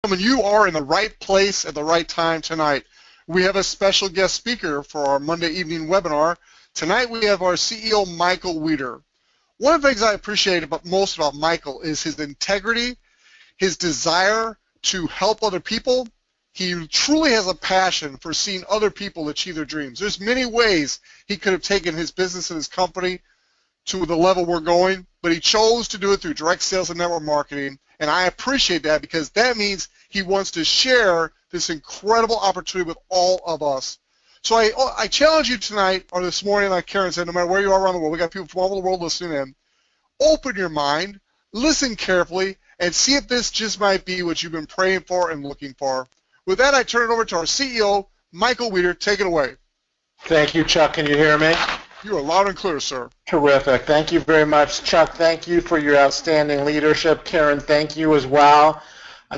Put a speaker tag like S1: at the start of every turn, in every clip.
S1: You are in the right place at the right time tonight. We have a special guest speaker for our Monday evening webinar. Tonight we have our CEO, Michael Wiedder. One of the things I appreciate most about Michael is his integrity, his desire to help other people. He truly has a passion for seeing other people achieve their dreams. There's many ways he could have taken his business and his company to the level we're going, but he chose to do it through direct sales and network marketing, and I appreciate that because that means he wants to share this incredible opportunity with all of us. So I challenge you tonight, or this morning, like Karen said, no matter where you are around the world, we got people from all over the world listening in, open your mind, listen carefully, and see if this just might be what you've been praying for and looking for. With that, I turn it over to our CEO, Michael Wiedder. Take it away.
S2: Thank you, Chuck. Can you hear me?
S1: You are loud and clear, sir.
S2: Terrific. Thank you very much, Chuck. Thank you for your outstanding leadership. Karen, thank you as well.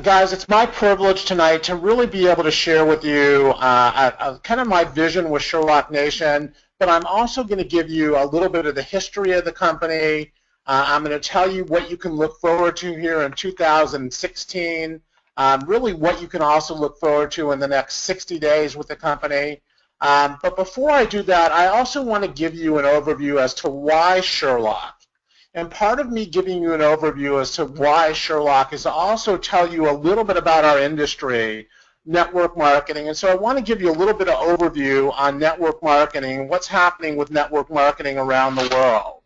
S2: Guys, it's my privilege tonight to really be able to share with you kind of my vision with Sherlock Nation, but I'm also going to give you a little bit of the history of the company. I'm going to tell you what you can look forward to here in 2016, really what you can also look forward to in the next 60 days with the company. But before I do that, I also want to give you an overview as to why Sherlock. And part of me giving you an overview as to why Sherlock is to also tell you a little bit about our industry, network marketing. And so I want to give you a little bit of overview on network marketing, what's happening with network marketing around the world.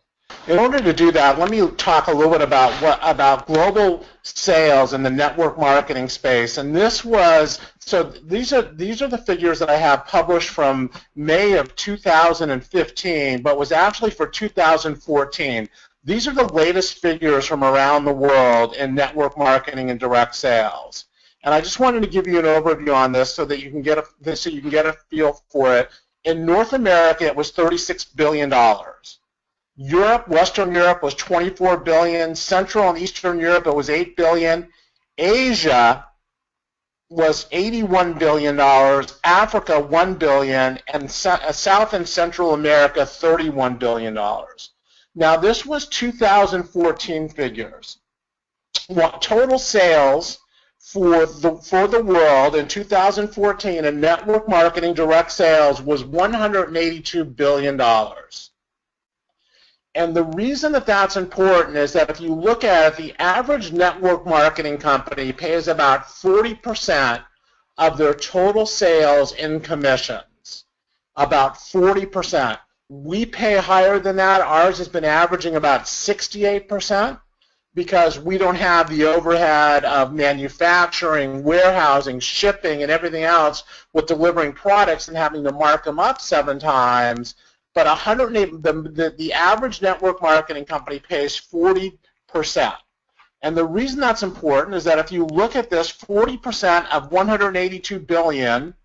S2: In order to do that, let me talk a little bit about global sales in the network marketing space. And this was, so these are the figures that I have published from May of 2015, but was actually for 2014. These are the latest figures from around the world in network marketing and direct sales. And I just wanted to give you an overview on this so that you can get a feel for it. In North America, it was $36 billion. Europe, Western Europe was $24 billion. Central and Eastern Europe, it was $8 billion. Asia was $81 billion. Africa, $1 billion. And South and Central America, $31 billion. Now, this was 2014 figures. Total sales for the world in 2014 in network marketing direct sales was $182 billion. And the reason that that's important is that if you look at it, the average network marketing company pays about 40% of their total sales in commissions. About 40%. We pay higher than that. Ours has been averaging about 68% because we don't have the overhead of manufacturing, warehousing, shipping, and everything else with delivering products and having to mark them up 7 times. But the average network marketing company pays 40%. And the reason that's important is that if you look at this, 40% of $182 billion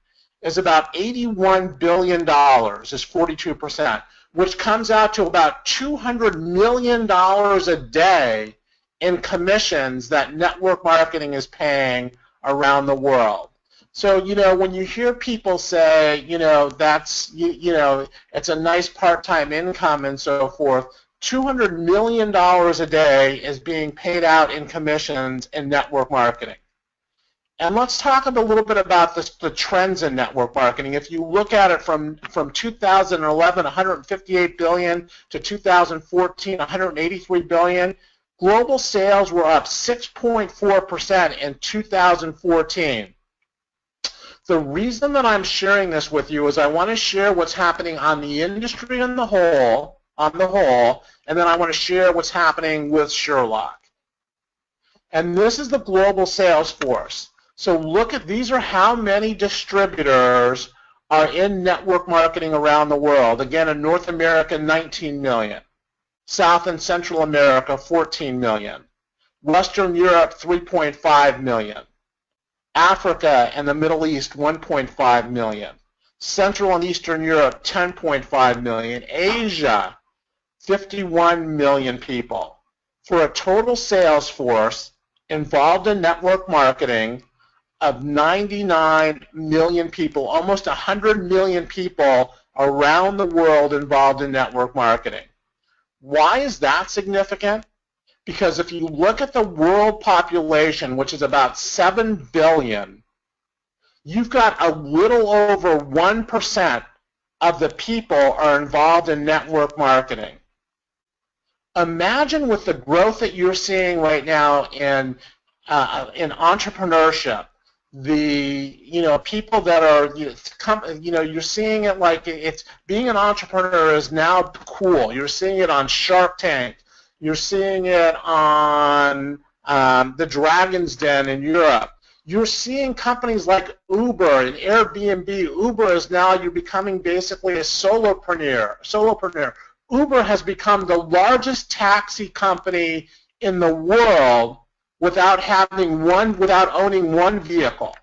S2: is about $81 billion, is 42%, which comes out to about $200 million a day in commissions that network marketing is paying around the world. So, when you hear people say, that's, it's a nice part-time income and so forth, $200 million a day is being paid out in commissions in network marketing. And let's talk a little bit about the trends in network marketing. If you look at it from 2011, $158 billion, to 2014, $183 billion, global sales were up 6.4% in 2014. The reason that I'm sharing this with you is I want to share what's happening on the industry on the whole, and then I want to share what's happening with Sherlock. And this is the global sales force. So look at, these are how many distributors are in network marketing around the world. Again, in North America, 19 million. South and Central America, 14 million. Western Europe, 3.5 million. Africa and the Middle East, 1.5 million. Central and Eastern Europe, 10.5 million. Asia, 51 million people. For a total sales force involved in network marketing of 99 million people, almost 100 million people around the world involved in network marketing. Why is that significant? Because if you look at the world population, which is about 7 billion, you've got a little over 1% of the people are involved in network marketing. Imagine with the growth that you're seeing right now in entrepreneurship, people that are, you're seeing it like it's being an entrepreneur is now cool. You're seeing it on Shark Tank. You're seeing it on the Dragon's Den in Europe. You're seeing companies like Uber and Airbnb. Uber is now, you're becoming basically a solopreneur. Uber has become the largest taxi company in the world without owning one vehicle.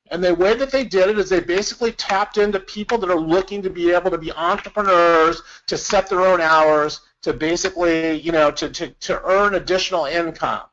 S2: And the way that they did it is they basically tapped into people that are looking to be able to be entrepreneurs, to set their own hours, to basically, to earn additional income.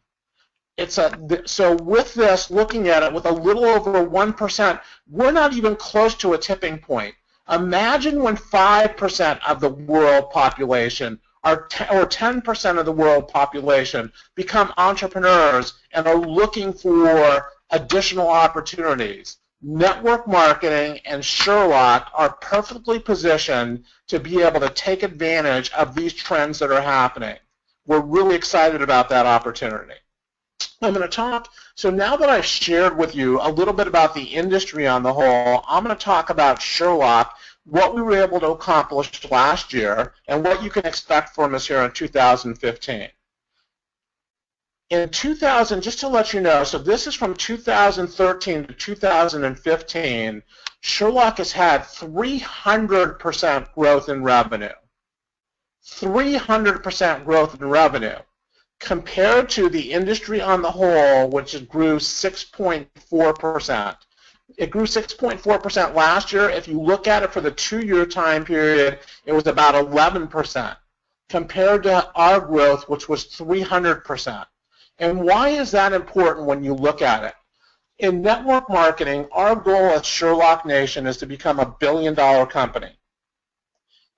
S2: So with this, looking at it with a little over 1%, we're not even close to a tipping point. Imagine when 5% of the world population or 10% of the world population become entrepreneurs and are looking for additional opportunities. Network marketing and Sherlock are perfectly positioned to be able to take advantage of these trends that are happening. We're really excited about that opportunity. I'm going to talk, so now that I've shared with you a little bit about the industry on the whole, I'm going to talk about Sherlock, what we were able to accomplish last year, and what you can expect from us here in 2015. In 2000, just to let you know, so this is from 2013 to 2015, Sherlock has had 300% growth in revenue. 300% growth in revenue. Compared to the industry on the whole, which grew 6.4%. It grew 6.4% last year. If you look at it for the 2-year time period, it was about 11%, compared to our growth, which was 300%. And why is that important when you look at it? In network marketing, our goal at Sherlock Nation is to become a billion-dollar company.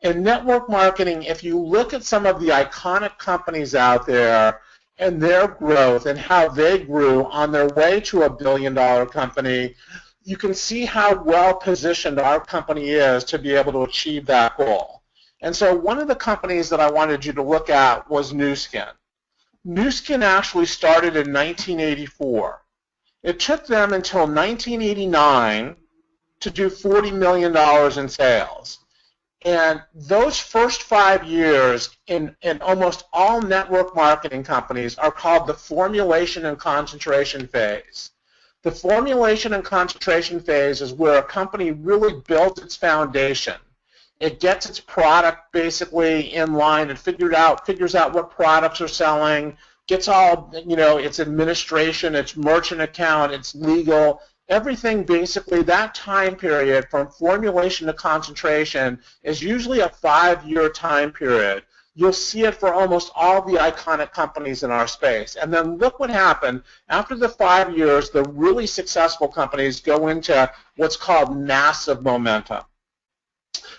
S2: In network marketing, if you look at some of the iconic companies out there and their growth and how they grew on their way to a billion-dollar company, you can see how well positioned our company is to be able to achieve that goal. And so one of the companies that I wanted you to look at was Nu Skin. Nu Skin actually started in 1984. It took them until 1989 to do $40 million in sales. And those first 5 years in almost all network marketing companies are called the formulation and concentration phase. The formulation and concentration phase is where a company really builds its foundation. It gets its product basically in line and figures out what products are selling, gets all, its administration, its merchant account, its legal, everything basically, that time period from formulation to concentration is usually a 5-year time period. You'll see it for almost all the iconic companies in our space. And then look what happened. After the 5 years, the really successful companies go into what's called massive momentum.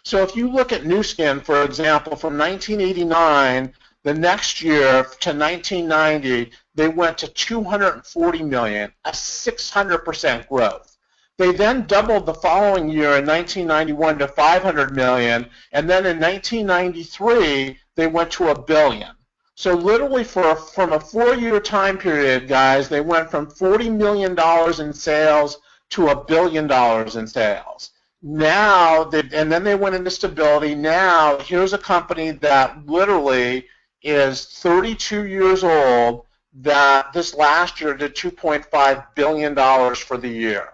S2: So if you look at Nu Skin, for example, from 1989, the next year to 1990, they went to $240 million, a 600% growth. They then doubled the following year in 1991 to $500 million, and then in 1993, they went to $1 billion. So literally from a 4-year time period, guys, they went from $40 million in sales to $1 billion in sales. Now, and then they went into stability. Now, here's a company that literally is 32 years old that this last year did $2.5 billion for the year.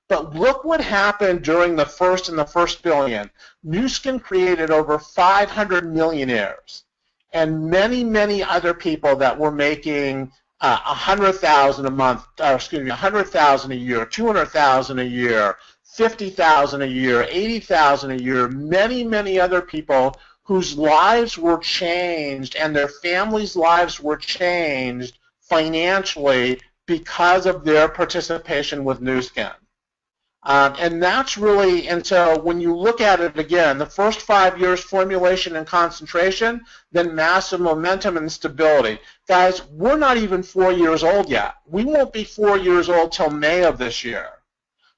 S2: But look what happened during the first billion. Nu Skin created over 500 millionaires and many, many other people that were making $100,000 a month, or excuse me, $100,000 a year, $200,000 a year, $50,000 a year, $80,000 a year, many, many other people whose lives were changed and their families' lives were changed financially because of their participation with Nu Skin. And that's really, and so when you look at it again, the first 5 years, formulation and concentration, then massive momentum and stability. Guys, we're not even 4 years old yet. We won't be 4 years old till May of this year.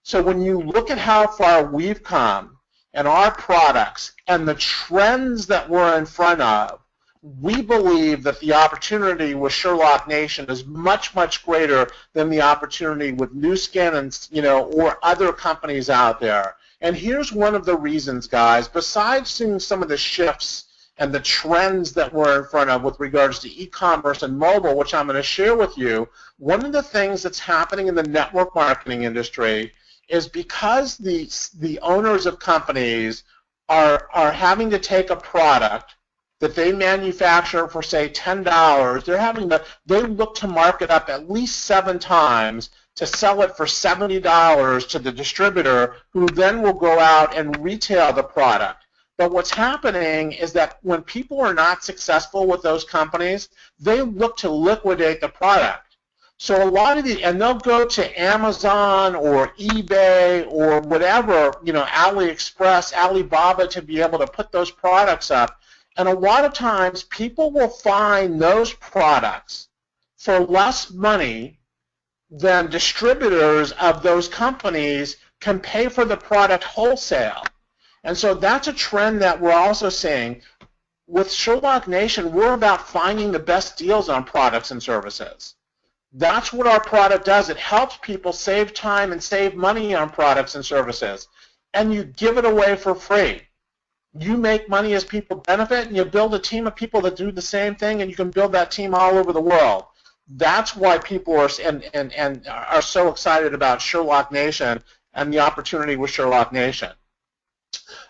S2: So when you look at how far we've come and our products and the trends that we're in front of, we believe that the opportunity with Sherlock Nation is much, much greater than the opportunity with Nu Skin and, or other companies out there. And here's one of the reasons, guys. Besides seeing some of the shifts and the trends that we're in front of with regards to e-commerce and mobile, which I'm going to share with you, one of the things that's happening in the network marketing industry is because the owners of companies are having to take a product that they manufacture for, say, $10, they look to mark it up at least 7 times to sell it for $70 to the distributor, who then will go out and retail the product. But what's happening is that when people are not successful with those companies, they look to liquidate the product. So a lot of and they'll go to Amazon or eBay or whatever, AliExpress, Alibaba, to be able to put those products up. And a lot of times people will find those products for less money than distributors of those companies can pay for the product wholesale. And so that's a trend that we're also seeing. With Sherlock Nation, we're about finding the best deals on products and services. That's what our product does. It helps people save time and save money on products and services. And you give it away for free. You make money as people benefit, and you build a team of people that do the same thing, and you can build that team all over the world. That's why people are are so excited about Sherlock Nation and the opportunity with Sherlock Nation.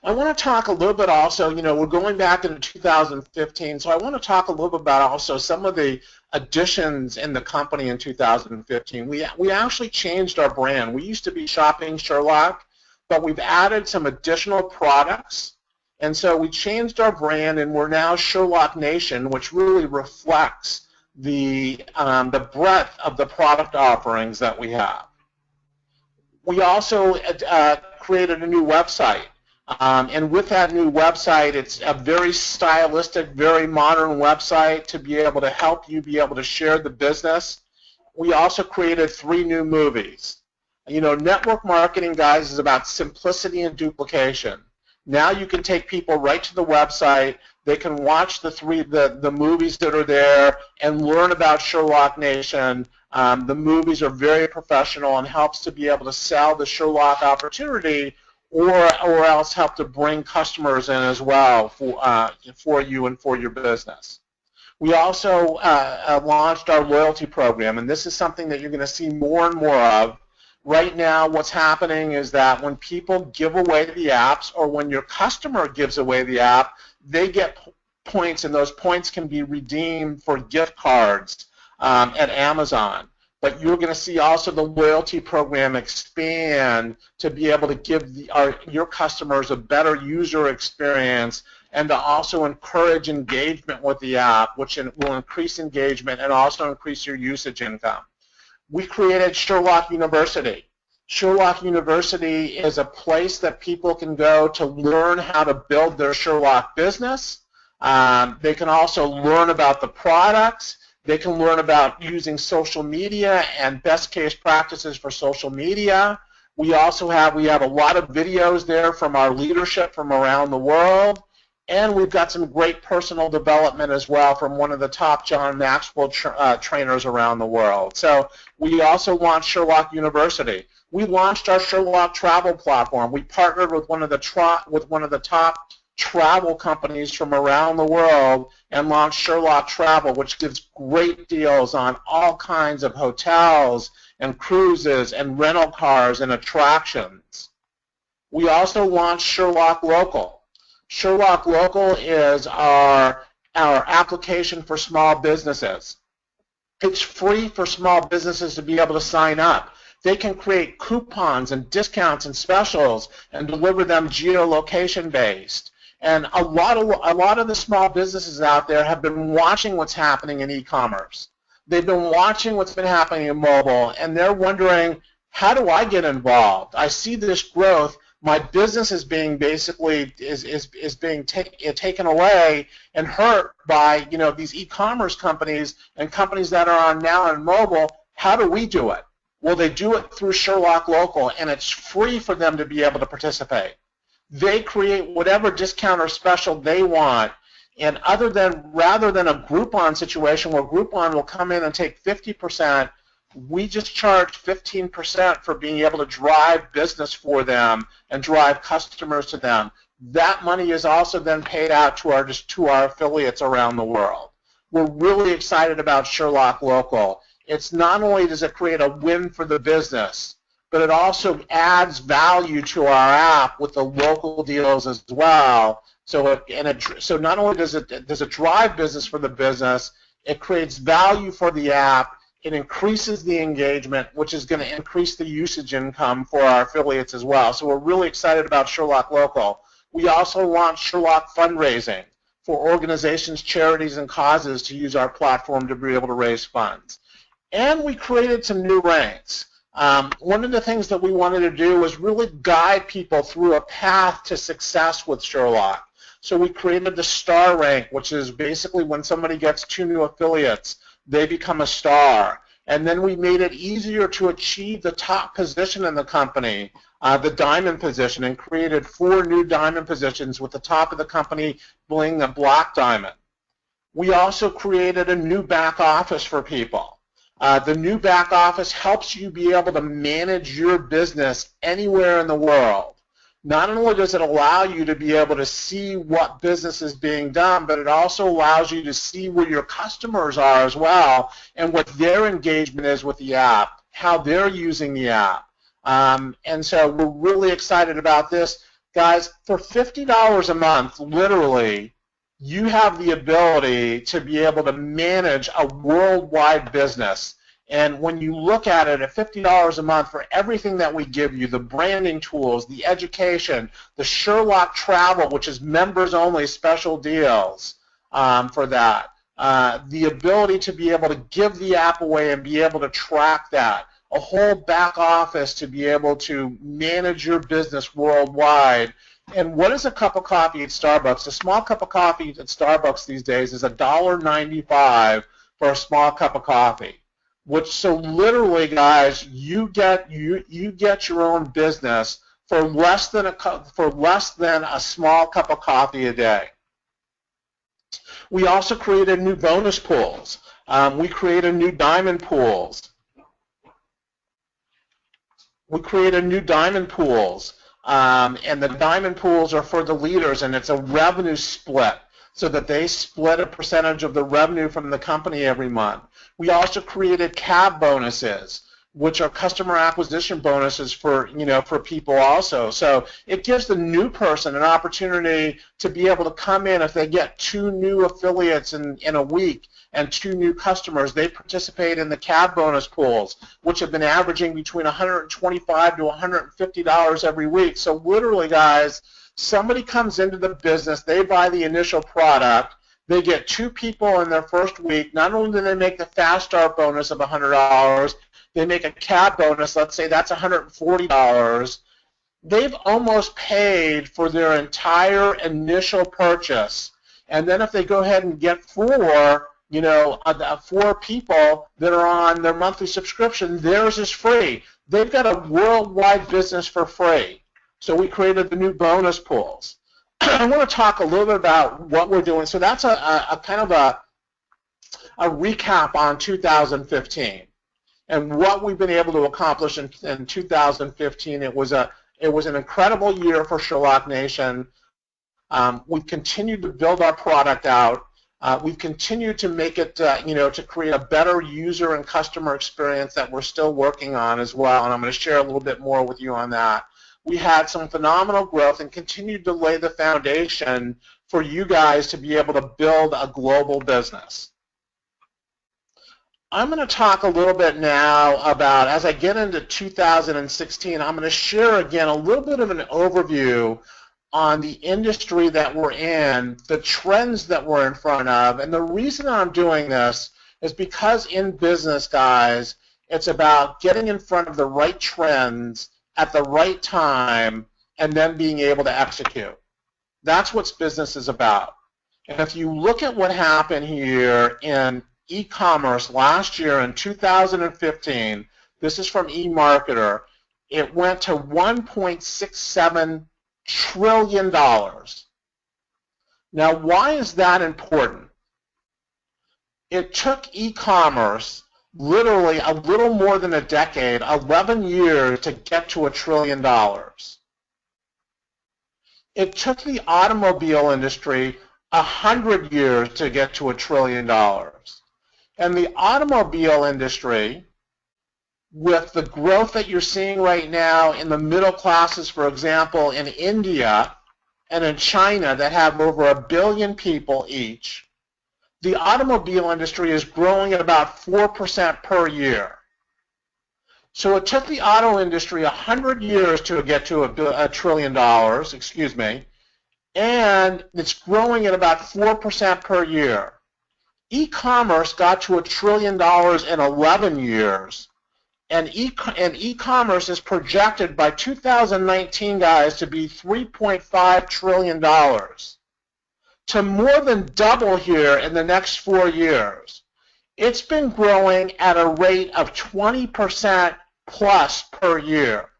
S2: I want to talk a little bit also, we're going back into 2015, so I want to talk a little bit about also some of the additions in the company in 2015. We actually changed our brand. We used to be Shopping Sherlock, but we've added some additional products. And so we changed our brand, and we're now Sherlock Nation, which really reflects the breadth of the product offerings that we have. We also created a new website. And with that new website, it's a very stylistic, very modern website to be able to help you be able to share the business. We also created 3 new movies. Network marketing, guys, is about simplicity and duplication. Now you can take people right to the website. They can watch the movies that are there and learn about Sherlock Nation. The movies are very professional and helps to be able to sell the Sherlock opportunity, or else help to bring customers in as well for you and for your business. We also launched our loyalty program, and this is something that you're going to see more and more of. Right now, what's happening is that when people give away the apps, or when your customer gives away the app, they get points, and those points can be redeemed for gift cards at Amazon. But you're going to see also the loyalty program expand to be able to give your customers a better user experience, and to also encourage engagement with the app, which will increase engagement and also increase your usage income. We created Sherlock University. Sherlock University is a place that people can go to learn how to build their Sherlock business. They can also learn about the products. They can learn about using social media and best case practices for social media. We have a lot of videos there from our leadership from around the world. And we've got some great personal development as well from one of the top John Maxwell trainers around the world. So we also launched Sherlock University. We launched our Sherlock Travel platform. We partnered with one of the top travel companies from around the world and launched Sherlock Travel, which gives great deals on all kinds of hotels and cruises and rental cars and attractions. We also launched Sherlock Local. Sherlock Local is our application for small businesses. It's free for small businesses to be able to sign up. They can create coupons and discounts and specials and deliver them geolocation based. And a lot of the small businesses out there have been watching what's happening in e-commerce. They've been watching what's been happening in mobile, and they're wondering, How do I get involved? I see this growth. My business is being basically is being taken away and hurt by these e-commerce companies and companies that are on now and mobile. How do we do it? Well, they do it through Sherlock Local, and it's free for them to be able to participate. They create whatever discount or special they want, and rather than a Groupon situation where Groupon will come in and take 50%, we just charge 15% for being able to drive business for them and drive customers to them. That money is also then paid out to our affiliates around the world. We're really excited about Sherlock Local. It's not only does it create a win for the business, but it also adds value to our app with the local deals as well. So not only does it drive business for the business, it creates value for the app. It increases the engagement, which is going to increase the usage income for our affiliates as well. So we're really excited about Sherlock Local. We also launched Sherlock Fundraising for organizations, charities, and causes to use our platform to be able to raise funds. And we created some new ranks. One of the things that we wanted to do was really guide people through a path to success with Sherlock. So we created the star rank, which is basically when somebody gets 2 new affiliates, they become a star. And then we made it easier to achieve the top position in the company, the diamond position, and created 4 new diamond positions with the top of the company being a black diamond. We also created a new back office for people. The new back office helps you be able to manage your business anywhere in the world. Not only does it allow you to be able to see what business is being done, but it also allows you to see where your customers are as well and what their engagement is with the app, how they're using the app. And so we're really excited about this. Guys, for $50 a month, literally, you have the ability to be able to manage a worldwide business. And when you look at it at $50 a month for everything that we give you, the branding tools, the education, the Sherlock Travel, which is members-only special deals for that, the ability to be able to give the app away and be able to track that, a whole back office to be able to manage your business worldwide. And what is a cup of coffee at Starbucks? A small cup of coffee at Starbucks these days is $1.95 for a small cup of coffee. So literally, guys, you get your own business for less than a small cup of coffee a day. We also created new bonus pools. We created new diamond pools. And the diamond pools are for the leaders, and it's a revenue split, so that they split a percentage of the revenue from the company every month. We also created CAB bonuses, which are customer acquisition bonuses for people also. So it gives the new person an opportunity to be able to come in. If they get 2 new affiliates in a week and 2 new customers, they participate in the CAB bonus pools, which have been averaging between $125 to $150 every week. So literally, guys, somebody comes into the business, they buy the initial product, they get 2 people in their first week. Not only do they make the fast start bonus of $100, they make a CAB bonus, let's say that's $140. They've almost paid for their entire initial purchase. And then if they go ahead and get 4 people that are on their monthly subscription, theirs is free. They've got a worldwide business for free. So we created the new bonus pools. I want to talk a little bit about what we're doing. So that's a kind of a recap on 2015 and what we've been able to accomplish in 2015. It was an incredible year for Sherlock Nation. We've continued to build our product out. We've continued to make it, to create a better user and customer experience that we're still working on as well, and I'm going to share a little bit more with you on that. We had some phenomenal growth and continued to lay the foundation for you guys to be able to build a global business. I'm going to talk a little bit now about, as I get into 2016, I'm going to share again a little bit of an overview on the industry that we're in, the trends that we're in front of, and the reason I'm doing this is because in business, guys, It's about getting in front of the right trends at the right time and then being able to execute. That's what business is about. And if you look at what happened here in e-commerce last year in 2015, this is from eMarketer, it went to $1.67 trillion. Now, why is that important? It took e-commerce literally a little more than a decade, 11 years, to get to $1 trillion. It took the automobile industry 100 years to get to $1 trillion. And the automobile industry, with the growth that you're seeing right now in the middle classes, for example, in India and in China that have over 1 billion people each, the automobile industry is growing at about 4% per year. So it took the auto industry 100 years to get to $1 trillion, and it's growing at about 4% per year. E-commerce got to $1 trillion in 11 years, and e-commerce is projected by 2019, guys, to be $3.5 trillion, to more than double here in the next 4 years. It's been growing at a rate of 20% plus per year.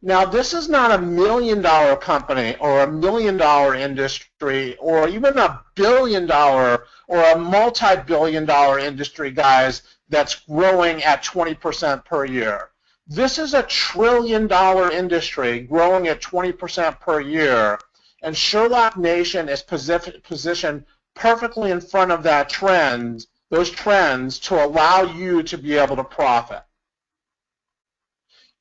S2: Now, this is not a $1 million company or a $1 million industry or even a $1 billion or a multi-billion dollar industry, guys, that's growing at 20% per year. This is a $1 trillion industry growing at 20% per year, and Sherlock Nation is positioned perfectly in front of that trend, those trends, to allow you to be able to profit.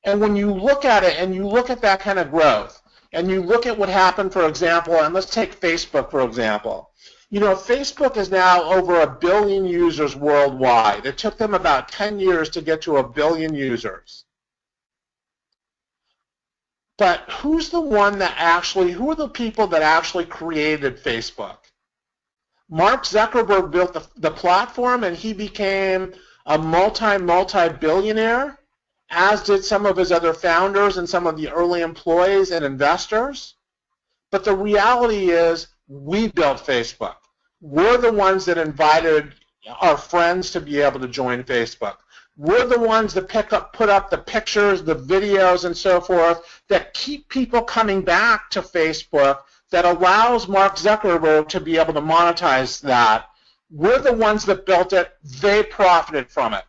S2: And when you look at it and you look at that kind of growth, and you look at what happened, for example, and let's take Facebook, for example. You know, Facebook is now over 1 billion users worldwide. It took them about 10 years to get to 1 billion users. But who's the one that actually, who are the people that actually created Facebook? Mark Zuckerberg built the platform, and he became a multi-billionaire, as did some of his other founders and some of the early employees and investors. But the reality is, we built Facebook. We're the ones that invited our friends to be able to join Facebook. We're the ones that put up the pictures, the videos, and so forth that keep people coming back to Facebook, that allows Mark Zuckerberg to be able to monetize that. We're the ones that built it. They profited from it.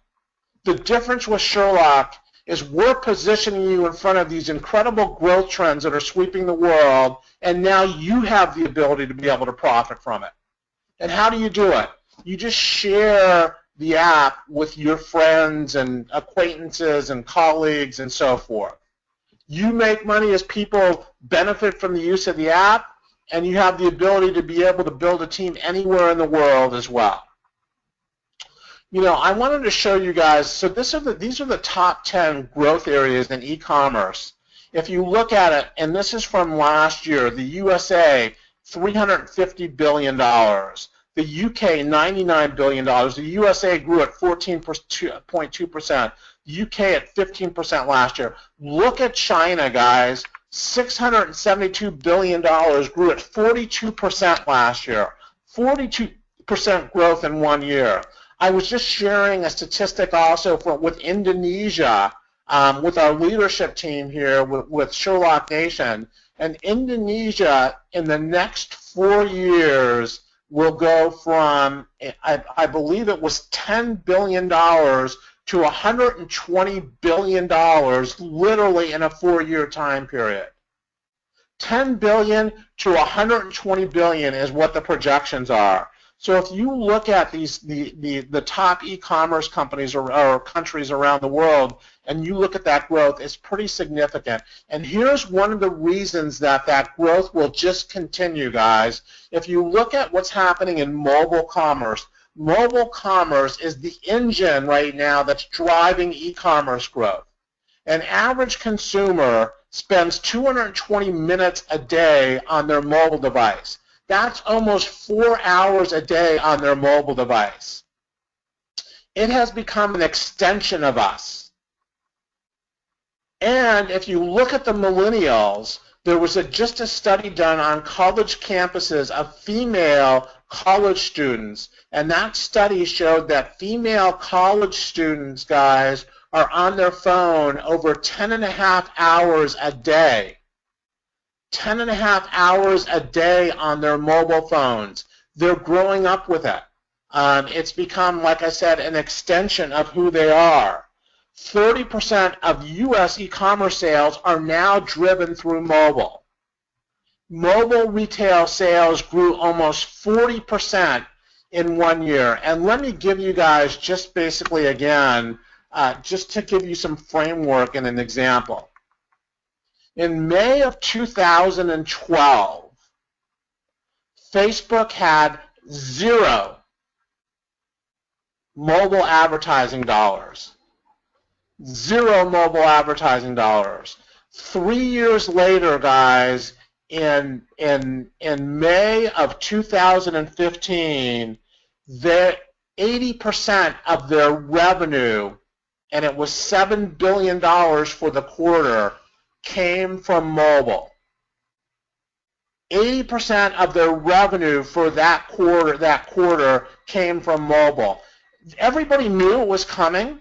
S2: The difference with Sherlock is we're positioning you in front of these incredible growth trends that are sweeping the world, and now you have the ability to be able to profit from it. And how do you do it? You just share the app with your friends and acquaintances and colleagues and so forth. You make money as people benefit from the use of the app, and you have the ability to be able to build a team anywhere in the world as well. You know, I wanted to show you guys, so these are the top 10 growth areas in e-commerce. If you look at it, and this is from last year, the USA, $350 billion. The UK, $99 billion. The USA grew at 14.2%. The UK at 15% last year. Look at China, guys. $672 billion, grew at 42% last year. 42% growth in 1 year. I was just sharing a statistic also with Indonesia, with our leadership team here with Sherlock Nation. And Indonesia, in the next 4 years, will go from, I believe it was $10 billion to $120 billion, literally in a 4-year time period. $10 billion to $120 billion is what the projections are. So if you look at the top e-commerce companies or countries around the world, and you look at that growth, it's pretty significant. And here's one of the reasons that growth will just continue, guys. If you look at what's happening in mobile commerce is the engine right now that's driving e-commerce growth. An average consumer spends 220 minutes a day on their mobile device. That's almost 4 hours a day on their mobile device. It has become an extension of us. And if you look at the millennials, there was just a study done on college campuses of female college students, and that study showed that female college students, guys, are on their phone over 10.5 hours a day. 10.5 hours a day on their mobile phones. They're growing up with it. It's become, like I said, an extension of who they are. 30% of U.S. e-commerce sales are now driven through mobile. Mobile retail sales grew almost 40% in 1 year. And let me give you guys just basically again, just to give you some framework and an example. In May of 2012, Facebook had 0 mobile advertising dollars. 0 mobile advertising dollars. 3 years later, guys, in May of 2015, 80% of their revenue, and it was $7 billion for the quarter, came from mobile. 80% of their revenue for that quarter came from mobile. Everybody knew it was coming.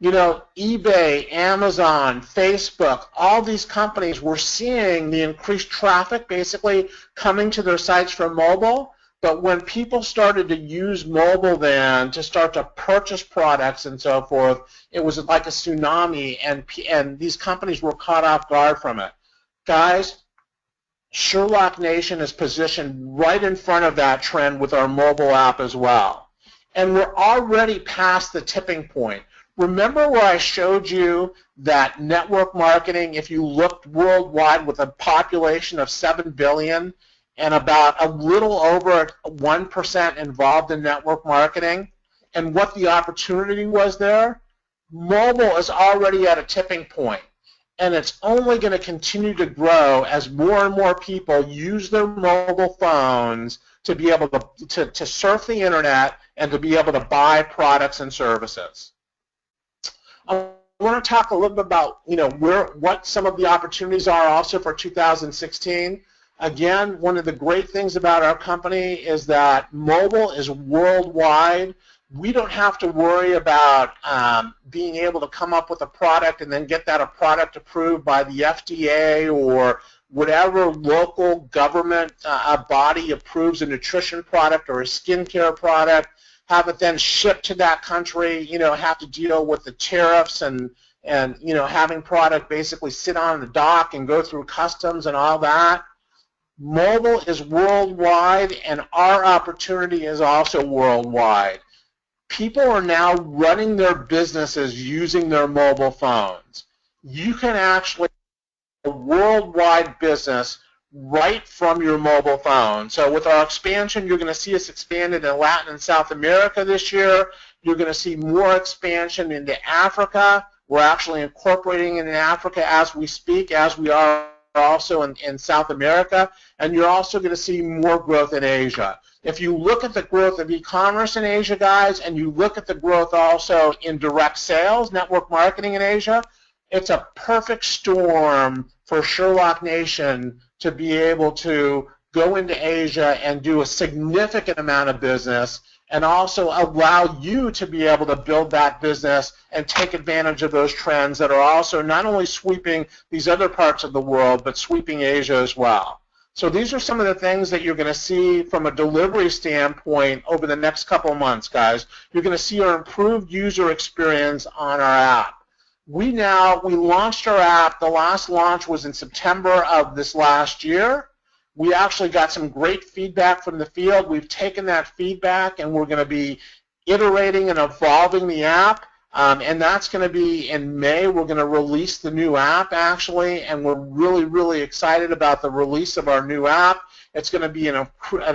S2: You know, eBay, Amazon, Facebook, all these companies were seeing the increased traffic basically coming to their sites from mobile. But when people started to use mobile then to start to purchase products and so forth, it was like a tsunami, and these companies were caught off guard from it. Guys, Sherlock Nation is positioned right in front of that trend with our mobile app as well. And we're already past the tipping point. Remember where I showed you that network marketing, if you looked worldwide with a population of 7 billion and about a little over 1% involved in network marketing, and what the opportunity was there? Mobile is already at a tipping point, and it's only going to continue to grow as more and more people use their mobile phones to be able to surf the internet and to be able to buy products and services. I want to talk a little bit about, what some of the opportunities are also for 2016. Again, one of the great things about our company is that mobile is worldwide. We don't have to worry about being able to come up with a product and then get that product approved by the FDA or whatever local government body approves a nutrition product or a skincare product, have it then shipped to that country, have to deal with the tariffs and having product basically sit on the dock and go through customs and all that. Mobile is worldwide, and our opportunity is also worldwide. People are now running their businesses using their mobile phones. You can actually have a worldwide business right from your mobile phone. So with our expansion, you're going to see us expanded in Latin and South America this year. You're going to see more expansion into Africa. We're actually incorporating in Africa as we speak, as we are also in South America. And you're also going to see more growth in Asia. If you look at the growth of e-commerce in Asia, guys, and you look at the growth also in direct sales, network marketing in Asia, it's a perfect storm for Sherlock Nation to be able to go into Asia and do a significant amount of business and also allow you to be able to build that business and take advantage of those trends that are also not only sweeping these other parts of the world, but sweeping Asia as well. So these are some of the things that you're going to see from a delivery standpoint over the next couple of months, guys. You're going to see our improved user experience on our app. We launched our app. The last launch was in September of this last year. We actually got some great feedback from the field. We've taken that feedback and we're going to be iterating and evolving the app. And that's going to be in May. We're going to release the new app actually, and we're really, really excited about the release of our new app. It's going to be an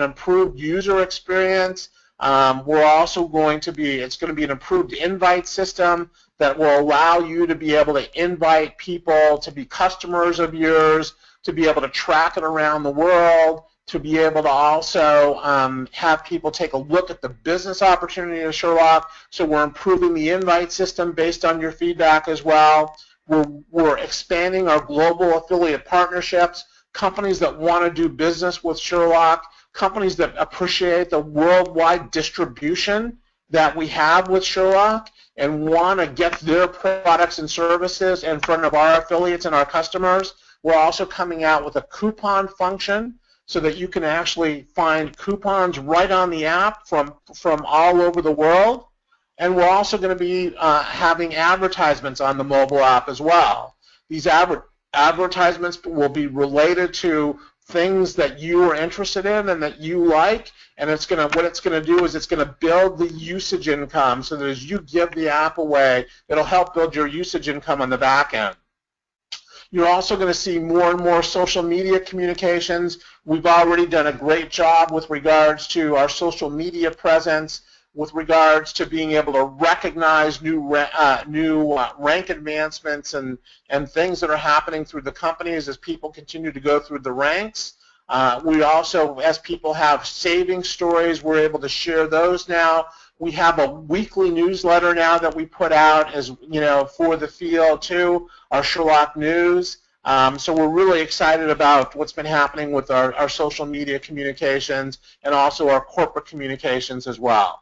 S2: improved user experience. We're also going to be, it's going to be an improved invite system that will allow you to be able to invite people to be customers of yours, to be able to track it around the world, to be able to also have people take a look at the business opportunity of Sherlock. So we're improving the invite system based on your feedback as well. We're expanding our global affiliate partnerships, companies that want to do business with Sherlock, companies that appreciate the worldwide distribution that we have with Sherlock and want to get their products and services in front of our affiliates and our customers. We're also coming out with a coupon function so that you can actually find coupons right on the app from all over the world. And we're also going to be having advertisements on the mobile app as well. These advertisements will be related to things that you are interested in and that you like, and what it's going to do is it's going to build the usage income so that as you give the app away, it'll help build your usage income on the back end. You're also going to see more and more social media communications. We've already done a great job with regards to our social media presence, with regards to being able to recognize new rank advancements and things that are happening through the companies as people continue to go through the ranks. We also, as people have saving stories, we're able to share those now. We have a weekly newsletter now that we put out as for the field too, our Sherlock News. So we're really excited about what's been happening with our social media communications and also our corporate communications as well.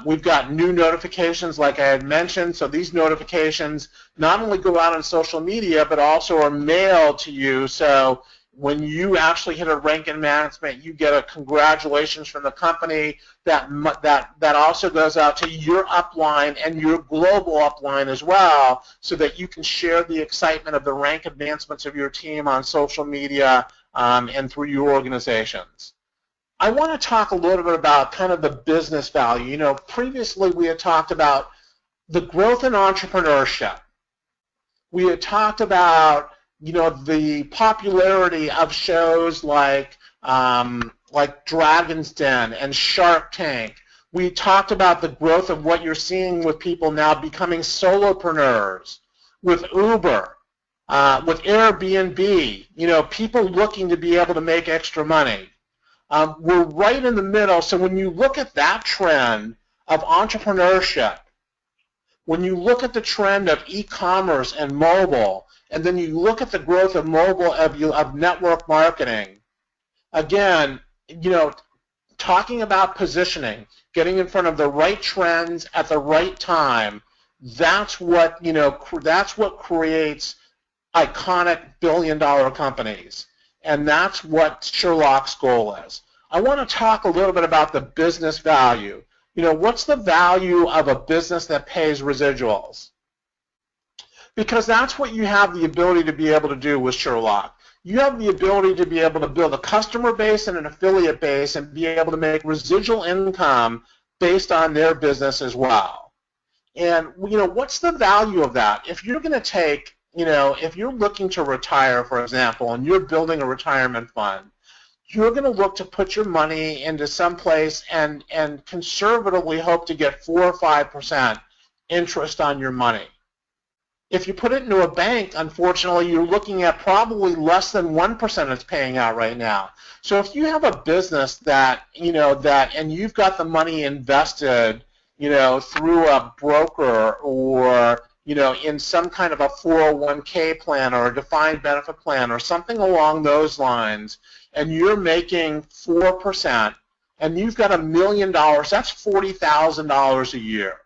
S2: We've got new notifications like I had mentioned, so these notifications not only go out on social media but also are mailed to you. So when you actually hit a rank advancement, you get a congratulations from the company. That also goes out to your upline and your global upline as well, so that you can share the excitement of the rank advancements of your team on social media and through your organizations. I want to talk a little bit about kind of the business value. Previously we had talked about the growth in entrepreneurship. We had talked about the popularity of shows like Dragon's Den and Shark Tank. We talked about the growth of what you're seeing with people now becoming solopreneurs, with Uber, with Airbnb, people looking to be able to make extra money. We're right in the middle, so when you look at that trend of entrepreneurship, when you look at the trend of e-commerce and mobile, and then you look at the growth of mobile, of network marketing, again, talking about positioning, getting in front of the right trends at the right time, that's what creates iconic billion-dollar companies. And that's what Sherlock's goal is. I want to talk a little bit about the business value. What's the value of a business that pays residuals? Because that's what you have the ability to be able to do with Sherlock. You have the ability to be able to build a customer base and an affiliate base and be able to make residual income based on their business as well. And what's the value of that? If you're going to take if you're looking to retire, for example, and you're building a retirement fund, you're going to look to put your money into some place and conservatively hope to get 4 or 5% interest on your money. If you put it into a bank, unfortunately, you're looking at probably less than 1% it's paying out right now. So if you have a business and you've got the money invested, through a broker or in some kind of a 401k plan or a defined benefit plan or something along those lines, and you're making 4%, and you've got $1 million, that's $40,000 a year.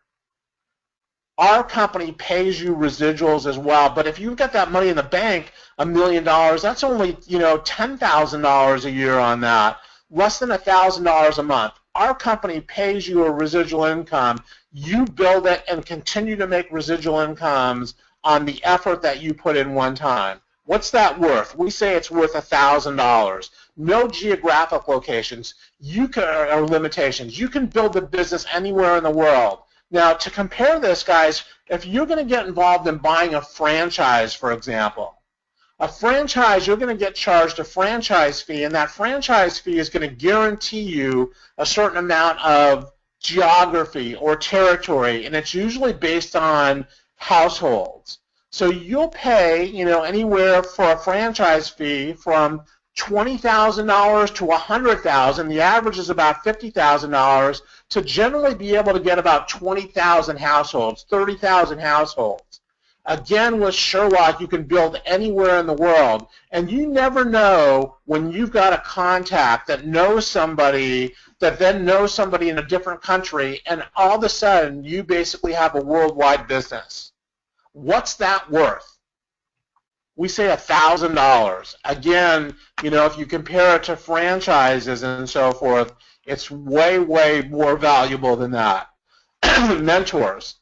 S2: Our company pays you residuals as well, but if you've got that money in the bank, $1 million, that's only $10,000 a year on that, less than $1,000 a month. Our company pays you a residual income. You build it and continue to make residual incomes on the effort that you put in one time. What's that worth? We say it's worth $1,000. No geographic locations or limitations. You can build the business anywhere in the world. Now, to compare this, guys, if you're going to get involved in buying a franchise, for example, a franchise, you're going to get charged a franchise fee, and that franchise fee is going to guarantee you a certain amount of geography or territory, and it's usually based on households. So you'll pay, anywhere for a franchise fee from $20,000 to $100,000. The average is about $50,000 to generally be able to get about 20,000 households, 30,000 households. Again, with Sherlock, you can build anywhere in the world, and you never know when you've got a contact that knows somebody that then knows somebody in a different country, and all of a sudden you basically have a worldwide business. What's that worth? We say $1,000. Again, if you compare it to franchises and so forth, it's way, way more valuable than that. Mentors.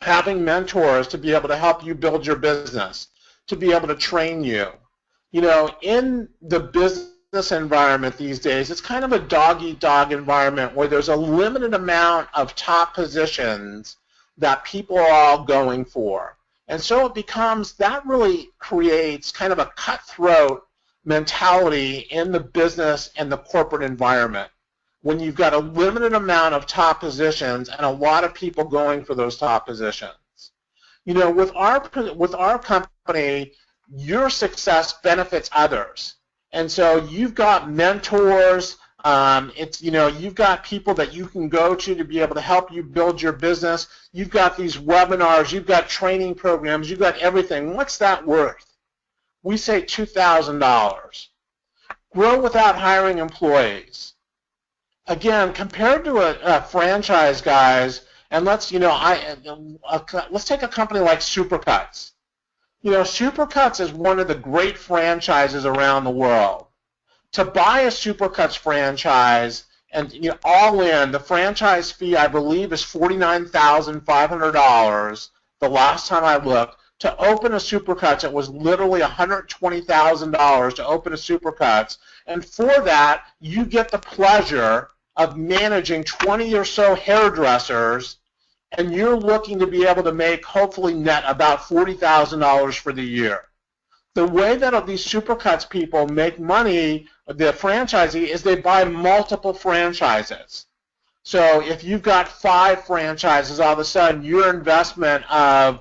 S2: Having mentors to be able to help you build your business, to be able to train you. In the business environment these days, it's kind of a dog-eat-dog environment where there's a limited amount of top positions that people are all going for. And so it becomes, that really creates kind of a cutthroat mentality in the business and the corporate environment when you've got a limited amount of top positions and a lot of people going for those top positions. With our company, your success benefits others. And so you've got mentors, you've got people that you can go to be able to help you build your business. You've got these webinars, you've got training programs, you've got everything. What's that worth? We say $2,000. Grow without hiring employees. Again, compared to a franchise, guys, and let's take a company like Supercuts. Supercuts is one of the great franchises around the world. To buy a Supercuts franchise, and all in, the franchise fee, I believe, is $49,500. The last time I looked, to open a Supercuts, it was literally $120,000 to open a Supercuts, and for that, you get the pleasure of managing 20 or so hairdressers, and you're looking to be able to make, hopefully net, about $40,000 for the year. The way that these Supercuts people make money, the franchisee, is they buy multiple franchises. So if you've got 5 franchises, all of a sudden your investment of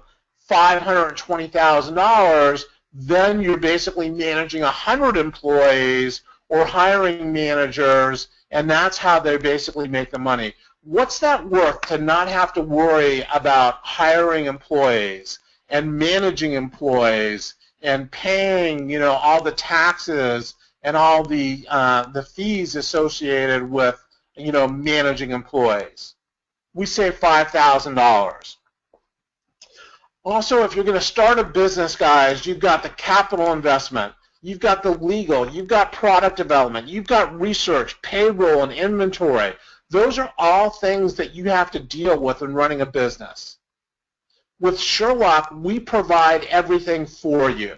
S2: $520,000, then you're basically managing 100 employees or hiring managers, and that's how they basically make the money. What's that worth to not have to worry about hiring employees and managing employees and paying, all the taxes and all the fees associated with, managing employees? We say $5,000. Also, if you're going to start a business, guys, you've got the capital investment. You've got the legal, you've got product development, you've got research, payroll, and inventory. Those are all things that you have to deal with in running a business. With Sherlock, we provide everything for you.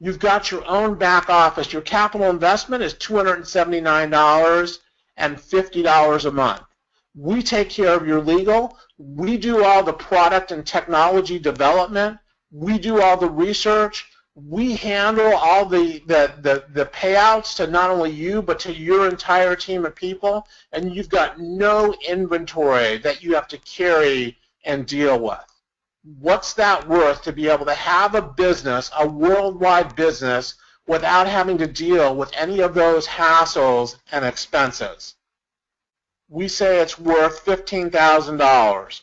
S2: You've got your own back office. Your capital investment is $279.50 a month. We take care of your legal. We do all the product and technology development. We do all the research. We handle all the payouts to not only you, but to your entire team of people, and you've got no inventory that you have to carry and deal with. What's that worth to be able to have a business, a worldwide business, without having to deal with any of those hassles and expenses? We say it's worth $15,000.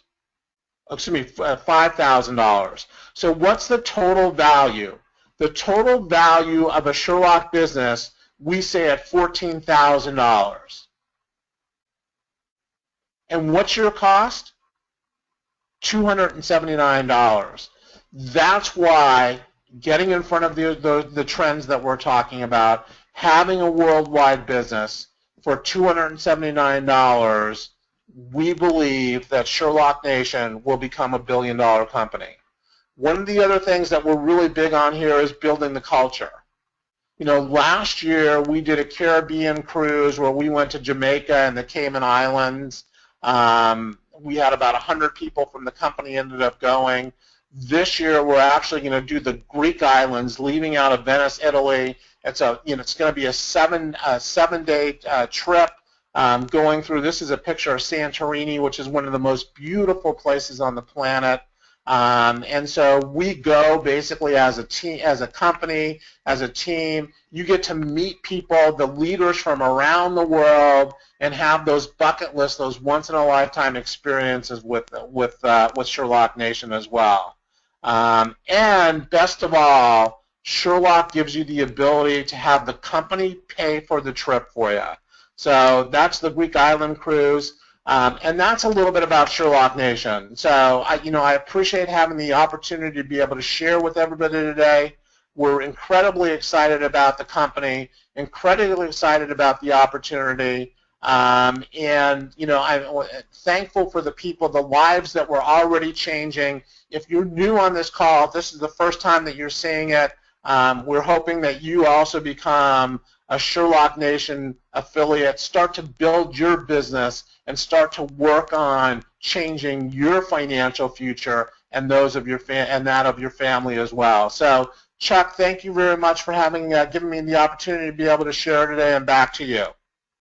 S2: Excuse me, $5,000. So what's the total value? The total value of a Sherlock business, we say at $14,000. And what's your cost? $279. That's why getting in front of the trends that we're talking about, having a worldwide business for $279, we believe that Sherlock Nation will become a billion-dollar company. One of the other things that we're really big on here is building the culture. Last year we did a Caribbean cruise where we went to Jamaica and the Cayman Islands. We had about 100 people from the company ended up going. This year we're actually going to do the Greek islands, leaving out of Venice, Italy. It's going to be a seven-day trip going through. This is a picture of Santorini, which is one of the most beautiful places on the planet. And so we go basically as a team, as a company, as a team. You get to meet people, the leaders from around the world, and have those bucket lists, those once-in-a-lifetime experiences with Sherlock Nation as well. And best of all, Sherlock gives you the ability to have the company pay for the trip for you. So that's the Greek Island cruise. And that's a little bit about Sherlock Nation. So I appreciate having the opportunity to be able to share with everybody today. We're incredibly excited about the company, incredibly excited about the opportunity, and I'm thankful for the people, the lives that we're already changing. If you're new on this call, if this is the first time that you're seeing it, we're hoping that you also become a Sherlock Nation affiliate, start to build your business, and start to work on changing your financial future and those of your and that of your family as well. So, Chuck, thank you very much for giving me the opportunity to be able to share today, and back to you.